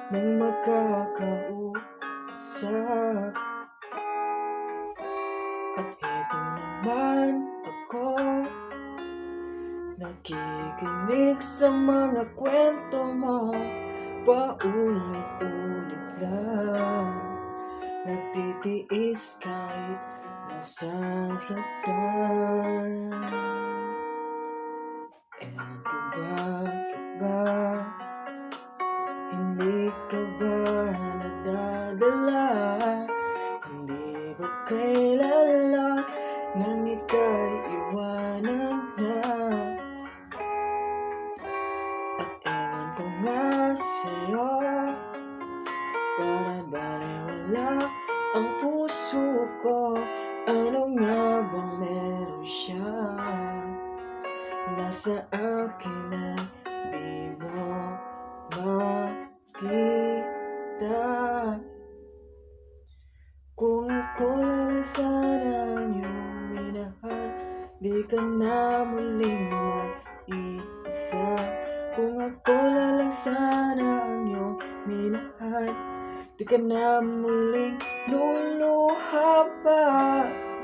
nang makakausap. At eto naman ako, nakikinig sa mga kwento mo, paulit-ulit lang. Nagtitiis kahit nasasaktan. Ewan ko bakit ba hindi ka ba nadadala? Hindi ba kailan lang nang ika'y iwanan na? At ewan ko nga sa'yo, para balewala ang puso ko. Ano nga bang meron siya? Nasa akin ay di mo makita. Kung ako lang sana ang iyong minahal, di ka na muling mag-iisa. Kung ako lang sana ang iyong minahal, di ka na muling luluha pa.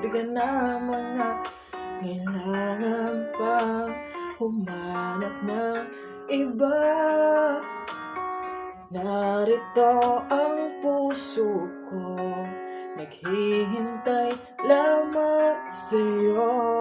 Di ka na mga kailangan pang humanap ng iba. Narito ang puso ko, naghihintay lamang sa'yo.